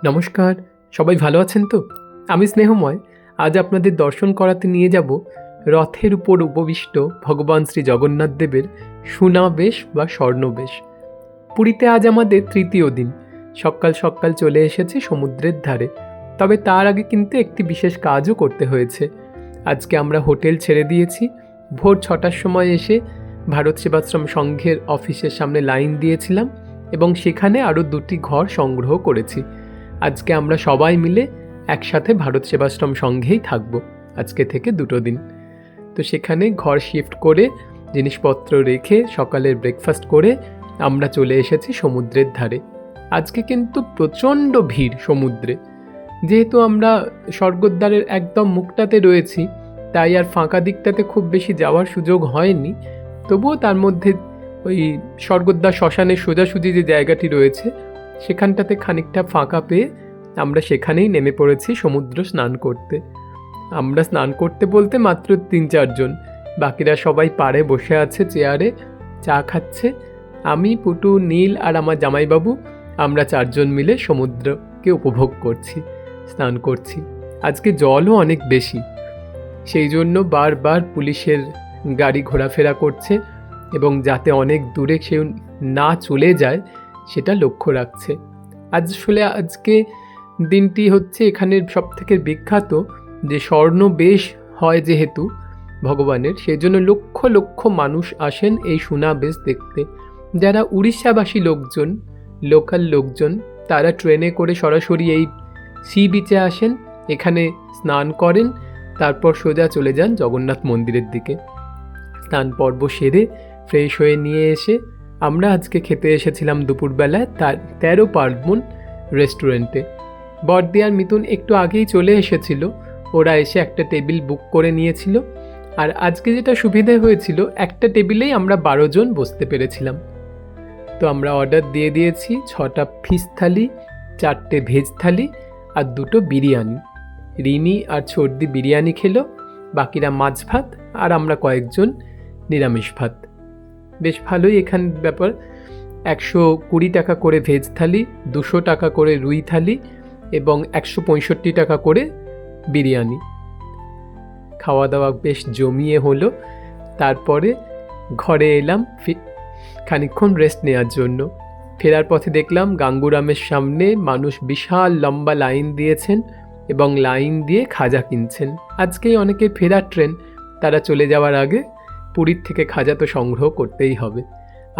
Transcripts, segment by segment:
নমস্কার, সবাই ভালো আছেন তো? আমি স্নেহময়। আজ আপনাদের দর্শন করাতে নিয়ে যাব রথের উপর উপবিষ্ট ভগবান শ্রী জগন্নাথ দেবের সুনাবেশ বা স্বর্ণবেশ। পুরীতে আজ আমাদের তৃতীয় দিন। সকাল সকাল চলে এসেছে সমুদ্রের ধারে। তবে তার আগে কিন্তু একটি বিশেষ কাজও করতে হয়েছে। আজকে আমরা হোটেল ছেড়ে দিয়েছি। ভোর 6টার সময় এসে ভারত সেবাশ্রম সংঘের অফিসের সামনে লাইন দিয়েছিলাম এবং সেখানে আরও 2টি ঘর সংগ্রহ করেছি। আজকে আমরা সবাই মিলে একসাথে ভারত সেবাশ্রম সংঘেই থাকব আজকে থেকে 2 দিন। তো সেখানে ঘর শিফট করে জিনিসপত্র রেখে সকালের ব্রেকফাস্ট করে আমরা চলে এসেছি সমুদ্রের ধারে। আজকে কিন্তু প্রচণ্ড ভিড় সমুদ্রে। যেহেতু আমরা স্বর্গদ্বারের একদম মুখটাতে রয়েছি, তাই আর ফাঁকা দিকটাতে খুব বেশি যাওয়ার সুযোগ হয়নি। তবুও তার মধ্যে ওই স্বর্গদ্বার শ্মশানের সোজাসুজি যে জায়গাটি রয়েছে সেখানটাতে খানিকটা ফাঁকা পেয়ে আমরা সেখানেই নেমে পড়েছি সমুদ্র স্নান করতে। আমরা স্নান করতে বলতে মাত্র 3-4 জন, বাকিরা সবাই পাড়ে বসে আছে চেয়ারে, চা খাচ্ছে। আমি, পুটু, নীল আর আমার জামাইবাবু আমরা 4 জন মিলে সমুদ্রকে উপভোগ করছি, স্নান করছি। আজকে জলও অনেক বেশি, সেই জন্য বারবার পুলিশের গাড়ি ঘোরাফেরা করছে এবং যাতে অনেক দূরে কেউ না চলে যায় সেটা লক্ষ্য রাখছে। আসলে আজকে দিনটি হচ্ছে এখানের সবথেকে বিখ্যাত, যে স্বর্ণবেশ হয় যেহেতু ভগবানের, সেই জন্য লক্ষ লক্ষ মানুষ আসেন এই সুনাবেশ দেখতে। যারা উড়িষ্যাবাসী লোকজন, লোকাল লোকজন, তারা ট্রেনে করে সরাসরি এই সি বিচে আসেন, এখানে স্নান করেন, তারপর সোজা চলে যান জগন্নাথ মন্দিরের দিকে। স্নান পর্ব সেরে ফ্রেশ হয়ে নিয়ে এসে আমরা আজকে খেতে এসেছিলাম দুপুরবেলায় 13 পার্বণ রেস্টুরেন্টে। বর্দি আর মিথুন একটু আগেই চলে এসেছিল, ওরা এসে একটা টেবিল বুক করে নিয়েছিল। আর আজকে যেটা সুবিধা হয়েছিল, একটা টেবিলেই আমরা 12 জন বসতে পেরেছিলাম। তো আমরা অর্ডার দিয়ে দিয়েছি 6টা ফিশ থালি, 4টে ভেজ থালি আর 2টো বিরিয়ানি। রিমি আর ছর্দি বিরিয়ানি খেলো, বাকিরা মাছ ভাত আর আমরা কয়েকজন নিরামিষ ভাত। বেশ ভালোই এখান ব্যাপার। 120 টাকা করে ভেজ থালি, 200 টাকা করে রুই থালি এবং 165 টাকা করে বিরিয়ানি। খাওয়া দাওয়া বেশ জমিয়ে হলো। তারপরে ঘরে এলাম খানিকক্ষণ রেস্ট নেওয়ার জন্য। ফেরার পথে দেখলাম গাঙ্গুরামের সামনে মানুষ বিশাল লম্বা লাইন দিয়েছেন এবং লাইন দিয়ে খাজা কিনছেন। আজকেই অনেকে ফেরার ট্রেন, তারা চলে যাওয়ার আগে পুরীর থেকে খাজা তো সংগ্রহ করতেই হবে।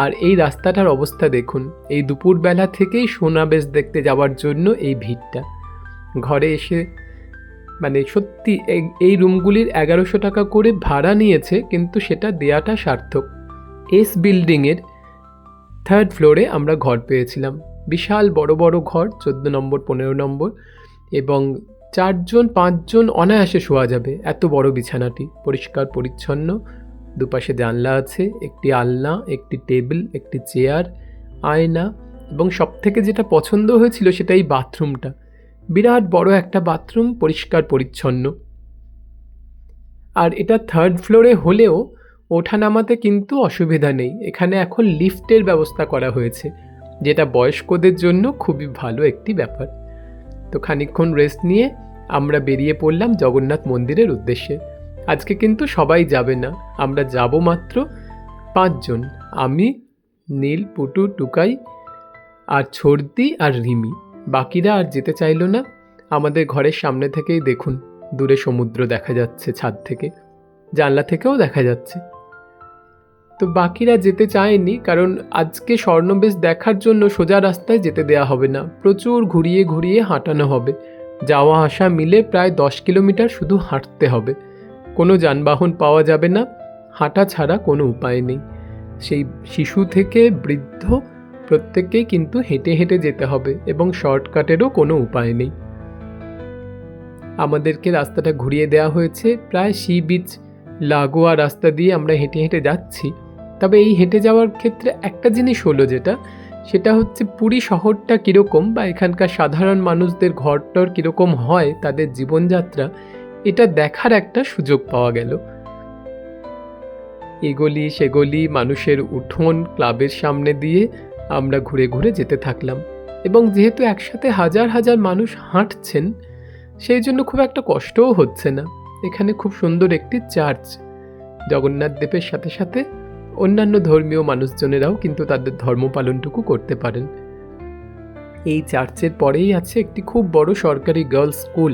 আর এই রাস্তাটার অবস্থা দেখুন, এই দুপুরবেলা থেকেই সোনাবেশ দেখতে যাওয়ার জন্য এই ভিড়টা। ঘরে এসে মানে সত্যি এই রুমগুলির 1100 টাকা করে ভাড়া নিয়েছে, কিন্তু সেটা দেয়াটা সার্থক। এস বিল্ডিংয়ের 3rd ফ্লোরে আমরা ঘর পেয়েছিলাম। বিশাল বড় বড় ঘর, 14 নম্বর 15 নম্বর, এবং 4 জন 5 জন অনায়াসে শোয়া যাবে। এত বড় বিছানাটি, পরিষ্কার পরিচ্ছন্ন, দুপাশে জানলা আছে, একটি আলনা, একটি টেবিল, একটি চেয়ার, আয়না, এবং সবথেকে যেটা পছন্দ হয়েছিল সেটা এই বাথরুমটা। বিরাট বড় একটা বাথরুম, পরিষ্কার পরিচ্ছন্ন। আর এটা 3rd ফ্লোরে হলেও ওঠা নামাতে কিন্তু অসুবিধা নেই। এখানে এখন লিফটের ব্যবস্থা করা হয়েছে, যেটা বয়স্কদের জন্য খুবই ভালো একটি ব্যাপার। তো খানিকক্ষণ রেস্ট নিয়ে আমরা বেরিয়ে পড়লাম জগন্নাথ মন্দিরের উদ্দেশ্যে। আজকে কিন্তু সবাই যাবে না, আমরা যাব মাত্র 5 জন। আমি, নীল, পুটু, টুকাই আর ছর্দি আর রিমি। বাকিরা আর যেতে চাইল না। আমাদের ঘরের সামনে থেকেই দেখুন দূরে সমুদ্র দেখা যাচ্ছে, ছাদ থেকে, জানলা থেকেও দেখা যাচ্ছে। তো বাকিরা যেতে চায়নি, কারণ আজকে স্বর্ণবেশ দেখার জন্য সোজা রাস্তায় যেতে দেয়া হবে না, প্রচুর ঘুরিয়ে ঘুরিয়ে হাঁটানো হবে। যাওয়া আসা মিলে প্রায় 10 কিলোমিটার শুধু হাঁটতে হবে। কোনো যানবাহন পাওয়া যাবে না, হাঁটা ছাড়া কোনো উপায় নেই। সেই শিশু থেকে বৃদ্ধ প্রত্যেককেই কিন্তু হেঁটে হেঁটে যেতে হবে এবং শর্টকাটেরও কোনো উপায় নেই। আমাদেরকে রাস্তাটা ঘুরিয়ে দেওয়া হয়েছে, প্রায় সি বিচ লাগোয়া রাস্তা দিয়ে আমরা হেঁটে হেঁটে যাচ্ছি। তবে এই হেঁটে যাওয়ার ক্ষেত্রে একটা জিনিস হলো সেটা হচ্ছে পুরী শহরটা কীরকম বা এখানকার সাধারণ মানুষদের ঘরটর কীরকম হয়, তাদের জীবনযাত্রা, এটা দেখার একটা সুযোগ পাওয়া গেল। এগলি সেগলি, মানুষের উঠোন, ক্লাবের সামনে দিয়ে আমরা ঘুরে ঘুরে যেতে থাকলাম। এবং যেহেতু একসাথে হাজার হাজার মানুষ হাঁটছেন, সেই জন্য খুব একটা কষ্টও হচ্ছে না। এখানে খুব সুন্দর একটি চার্চ, জগন্নাথ দেবের সাথে সাথে অন্যান্য ধর্মীয় মানুষজনেরাও কিন্তু তাদের ধর্ম পালনটুকু করতে পারেন। এই চার্চের পরেই আছে একটি খুব বড় সরকারি গার্লস স্কুল।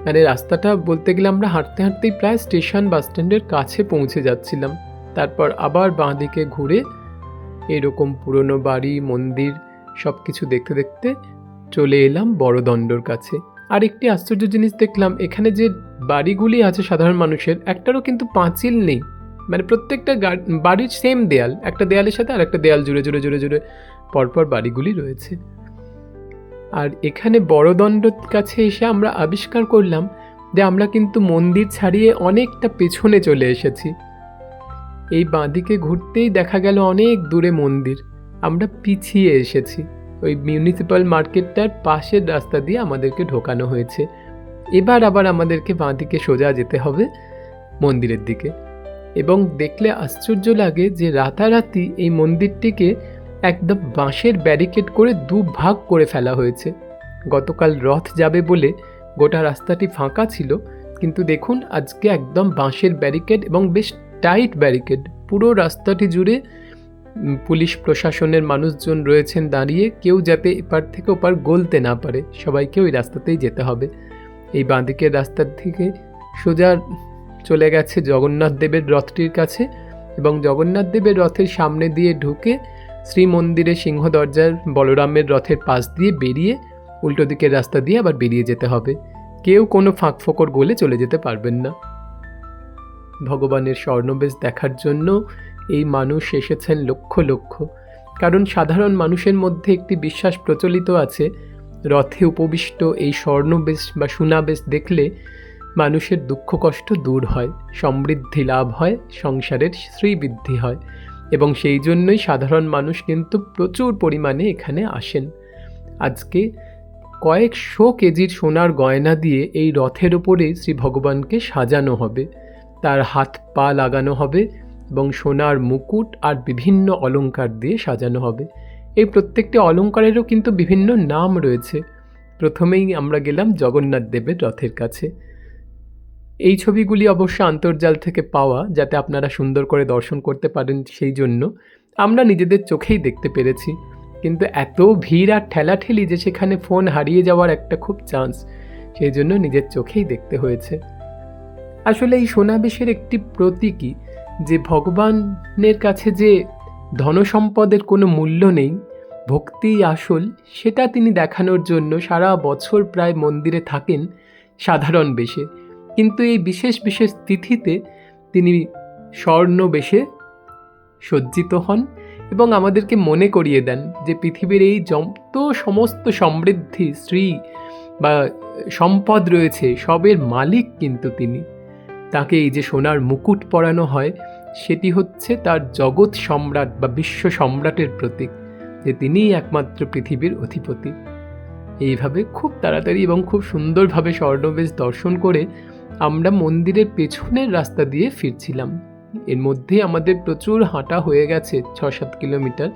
মানে রাস্তাটা বলতে গেলে আমরা হাঁটতে হাঁটতেই প্রায় স্টেশন বাস স্ট্যান্ডের কাছে পৌঁছে যাচ্ছিলাম। তারপর আবার বাঁ দিকে ঘুরে এরকম পুরনো বাড়ি, মন্দির সব কিছু দেখতে দেখতে চলে এলাম বড়দণ্ডর কাছে। আর একটি আশ্চর্য জিনিস দেখলাম, এখানে যে বাড়িগুলি আছে সাধারণ মানুষের, একটারও কিন্তু পাঁচিল নেই। মানে প্রত্যেকটা বাড়ির সেম দেয়াল, একটা দেয়ালের সাথে আর একটা দেয়াল জুড়ে জুড়ে জুড়ে জুড়ে পরপর বাড়িগুলি রয়েছে। আর এখানে বড়দণ্ডর কাছে এসে আমরা আবিষ্কার করলাম যে আমরা কিন্তু মন্দির ছাড়িয়ে অনেকটা পেছনে চলে এসেছি। এই বাঁদিকে ঘুরতেই দেখা গেল অনেক দূরে মন্দির। আমরা পিছিয়ে এসেছি। ওই মিউনিসিপ্যাল মার্কেটটার পাশের রাস্তা দিয়ে আমাদেরকে ঢোকানো হয়েছে। এবার আবার আমাদেরকে বাঁদিকে সোজা যেতে হবে মন্দিরের দিকে। এবং দেখলে আশ্চর্য লাগে যে রাতারাতি এই মন্দিরটিকে একদম বাঁশের ব্যারিকেড করে দুভাগ করে ফেলা হয়েছে। গতকাল রথ যাবে বলে গোটা রাস্তাটি ফাঁকা ছিল, কিন্তু দেখুন আজকে একদম বাঁশের ব্যারিকেড এবং বেশ টাইট ব্যারিকেড। পুরো রাস্তাটি জুড়ে পুলিশ প্রশাসনের মানুষজন রয়েছেন দাঁড়িয়ে, কেউ যাতে এপার থেকে ওপার গলতে না পারে, সবাইকে ওই রাস্তাতেই যেতে হবে। এই বাঁদিকের রাস্তার থেকে সোজা চলে গেছে জগন্নাথ দেবের রথটির কাছে, এবং জগন্নাথ দেবের রথের সামনে দিয়ে ঢুকে শ্রীমন্দিরের সিংহ দরজার বলরামের রথের পাশ দিয়ে বেরিয়ে উল্টো দিকের রাস্তা দিয়ে আবার বেরিয়ে যেতে হবে। কেউ কোনো ফাঁক ফোকর গলে চলে যেতে পারবেন না। ভগবানের স্বর্ণবেশ দেখার জন্য এই মানুষ এসেছেন লক্ষ লক্ষ। কারণ সাধারণ মানুষের মধ্যে একটি বিশ্বাস প্রচলিত আছে, রথে উপবিষ্ট এই স্বর্ণবেশ বা সোনাবেশ দেখলে মানুষের দুঃখ কষ্ট দূর হয়, সমৃদ্ধি লাভ হয়, সংসারের শ্রীবৃদ্ধি হয়। এবং সেই জন্যই সাধারণ মানুষ কিন্তু প্রচুর পরিমাণে এখানে আসেন। আজকে কয়েকশো কেজির সোনার গয়না দিয়ে এই রথের ওপরে শ্রী ভগবানকে সাজানো হবে, তার হাত পা লাগানো হবে এবং সোনার মুকুট আর বিভিন্ন অলংকার দিয়ে সাজানো হবে। এই প্রত্যেকটি অলংকারেরও কিন্তু বিভিন্ন নাম রয়েছে। প্রথমেই আমরা গেলাম জগন্নাথ দেবের রথের কাছে। এই ছবিগুলি অবশ্য আন্তর্জাল থেকে পাওয়া, যাতে আপনারা সুন্দর করে দর্শন করতে পারেন, সেই জন্য আমরা নিজেদের চোখেই দেখতে পেরেছি। কিন্তু এত ভিড় আর ঠেলাঠেলি যে সেখানে ফোন হারিয়ে যাওয়ার একটা খুব চান্স, সেই জন্য নিজের চোখেই দেখতে হয়েছে। আসলে এই সোনাবেশের একটি প্রতীকী যে ভগবানের কাছে যে ধনসম্পদের কোনো মূল্য নেই, ভক্তিই আসল, সেটা তিনি দেখানোর জন্য সারা বছর প্রায় মন্দিরে থাকেন সাধারণ বেশে। কিন্তু এই বিশেষ বিশেষ তিথিতে তিনি স্বর্ণ বেশে সজ্জিত হন এবং আমাদেরকে মনে করিয়ে দেন যে পৃথিবীর এই যত সমস্ত সমৃদ্ধি, শ্রী বা সম্পদ রয়েছে, সবের মালিক কিন্তু তিনি। তাকে এই যে সোনার মুকুট পরানো হয়, সেটি হচ্ছে তার জগৎ সম্রাট বা বিশ্ব সম্রাটের প্রতীক, যে তিনিই একমাত্র পৃথিবীর অধিপতি। এইভাবে খুব তাড়াতাড়ি এবং খুব সুন্দরভাবে স্বর্ণবেশ দর্শন করে আমরা মন্দিরের পেছনের রাস্তা দিয়ে ফিরছিলাম। এর মধ্যে আমাদের প্রচুর হাঁটা হয়ে গেছে, 6-7 কিলোমিটার।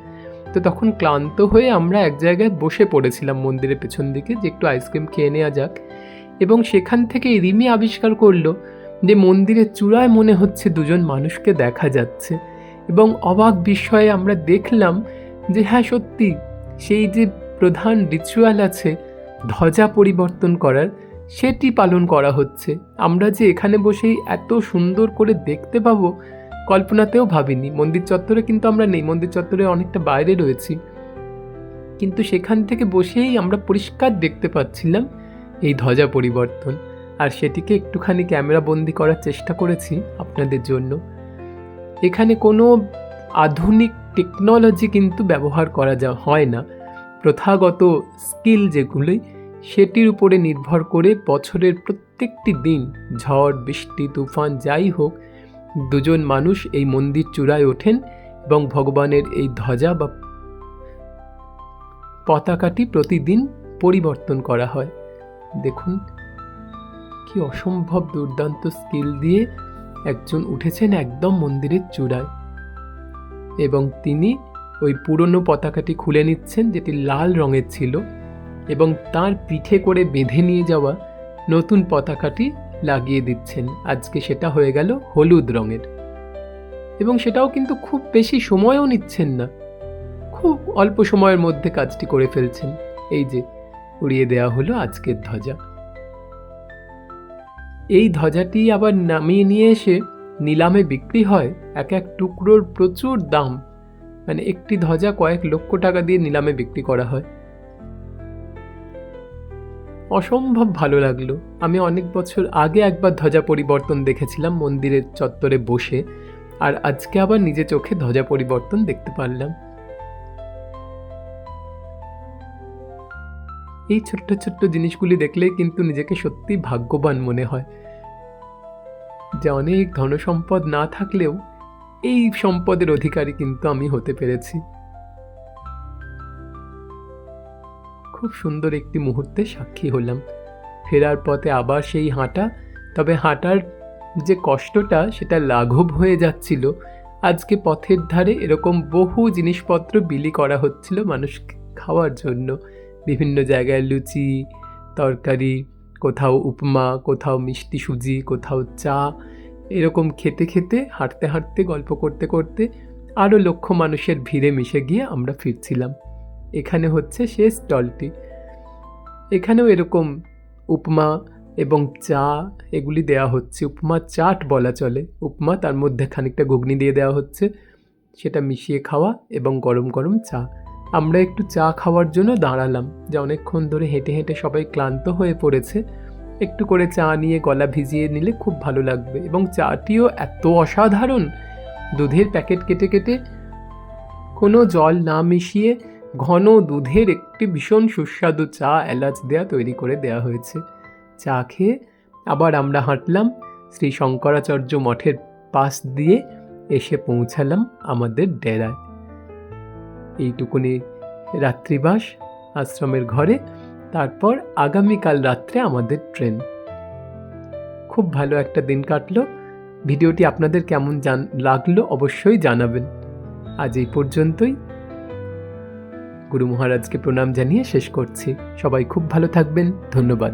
তো তখন ক্লান্ত হয়ে আমরা এক জায়গায় বসে পড়েছিলাম মন্দিরের পেছন দিকে, যে একটু আইসক্রিম খেয়ে নেওয়া যাক। এবং সেখান থেকে রিমি আবিষ্কার করলো যে মন্দিরের চূড়ায় মনে হচ্ছে দুজন মানুষকে দেখা যাচ্ছে। এবং অবাক বিস্ময়ে আমরা দেখলাম যে হ্যাঁ, সত্যি সেই যে প্রধান রিচুয়াল আছে ধ্বজা পরিবর্তন করার, সেটি পালন করা হচ্ছে। আমরা যে এখানে বসেই এত সুন্দর করে দেখতে পাবো কল্পনাতেও ভাবিনি। মন্দির চত্বরে কিন্তু আমরা নেই, মন্দির চত্বরে অনেকটা বাইরে রয়েছি, কিন্তু সেখান থেকে বসেই আমরা পরিষ্কার দেখতে পাচ্ছিলাম এই ধ্বজা পরিবর্তন। আর সেটিকে একটুখানি ক্যামেরা বন্দি করার চেষ্টা করেছি আপনাদের জন্য। এখানে কোনো আধুনিক টেকনোলজি কিন্তু ব্যবহার করা হয় না। প্রথাগত স্কিল যেগুলি, সেটির উপরে নির্ভর করে বছরের প্রত্যেকটি দিন, ঝড় বৃষ্টি তুফান যাই হোক, দুজন মানুষ এই মন্দির চূড়ায় ওঠেন এবং ভগবানের এই ধ্বজা বা পতাকাটি প্রতিদিন পরিবর্তন করা হয়। দেখুন কি অসম্ভব দুর্দান্ত স্কিল দিয়ে একজন উঠেছেন একদম মন্দিরের চূড়ায়, এবং তিনি ওই পুরনো পতাকাটি খুলে নিচ্ছেন, যেটি লাল রঙের ছিল, এবং তার পিঠে করে বেঁধে নিয়ে যাওয়া নতুন পতাকাটি লাগিয়ে দিচ্ছেন। আজকে সেটা হয়ে গেল হলুদ রঙের, এবং সেটাও কিন্তু খুব বেশি সময়ও নিচ্ছেন না, খুব অল্প সময়ের মধ্যে কাজটি করে ফেলছেন। এই যে উড়িয়ে দেওয়া হলো আজকের ধ্বজা। এই ধ্বজাটি আবার নামিয়ে নিয়ে এসে নিলামে বিক্রি হয়। এক এক টুকরোর প্রচুর দাম, মানে একটি ধ্বজা কয়েক লক্ষ টাকা দিয়ে নিলামে বিক্রি করা হয়। অসম্ভব ভালো লাগলো। আমি অনেক বছর আগে একবার ধ্বজা পরিবর্তন দেখেছিলাম মন্দিরের চত্বরে বসে, আর আজকে আবার নিজে চোখে ধ্বজা পরিবর্তন দেখতে পারলাম। এই ছোট্ট ছোট্ট জিনিসগুলি দেখলেই কিন্তু নিজেকে সত্যি ভাগ্যবান মনে হয়, যে অনেক ধনসম্পদ না থাকলেও এই সম্পদের অধিকারী কিন্তু আমি হতে পেরেছি। খুব সুন্দর একটি মুহূর্তে সাক্ষী হলাম। ফেরার পথে আবার সেই হাঁটা, তবে হাঁটার যে কষ্টটা সেটা লাঘব হয়ে যাচ্ছিল। আজকে পথের ধারে এরকম বহু জিনিসপত্র বিলি করা হচ্ছিল মানুষকে খাওয়ার জন্য। বিভিন্ন জায়গায় লুচি, তরকারি, কোথাও উপমা, কোথাও মিষ্টি সুজি, কোথাও চা। এরকম খেতে খেতে, হাঁটতে হাঁটতে, গল্প করতে করতে আরও লক্ষ মানুষের ভিড়ে মিশে গিয়ে আমরা ফিরছিলাম। এখানে হচ্ছে শেষ স্টলটি। এখানেও এরকম উপমা এবং চা এগুলি দেওয়া হচ্ছে। উপমা চাট বলা চলে। উপমা, তার মধ্যে খানিকটা ঘুগনি দিয়ে দেওয়া হচ্ছে, সেটা মিশিয়ে খাওয়া, এবং গরম গরম চা। আমরা একটু চা খাওয়ার জন্য দাঁড়ালাম, যে অনেকক্ষণ ধরে হেঁটে হেঁটে সবাই ক্লান্ত হয়ে পড়েছে। একটু করে চা নিয়ে গলা ভিজিয়ে নিলে খুব ভালো লাগবে। এবং চাটিও এত অসাধারণ, দুধের প্যাকেট কেটে কেটে কোনো জল না মিশিয়ে ঘন দুধের একটি ভীষণ সুস্বাদু চা এলাচ দেয়া তৈরি করে দেয়া হয়েছে। চা খেয়ে আবার আমরা হাঁটলাম শ্রী শঙ্করাচার্য মঠের পাশ দিয়ে, এসে পৌঁছালাম আমাদের ডেরায়। এইটুকুনি রাত্রিবাস আশ্রমের ঘরে। তারপর আগামীকাল রাত্রে আমাদের ট্রেন। খুব ভালো একটা দিন কাটলো। ভিডিওটি আপনাদের কেমন লাগলো অবশ্যই জানাবেন। আজ এই পর্যন্তই। গুরু মহারাজকে প্রণাম জানিয়ে শেষ করছি। সবাই খুব ভালো থাকবেন। ধন্যবাদ।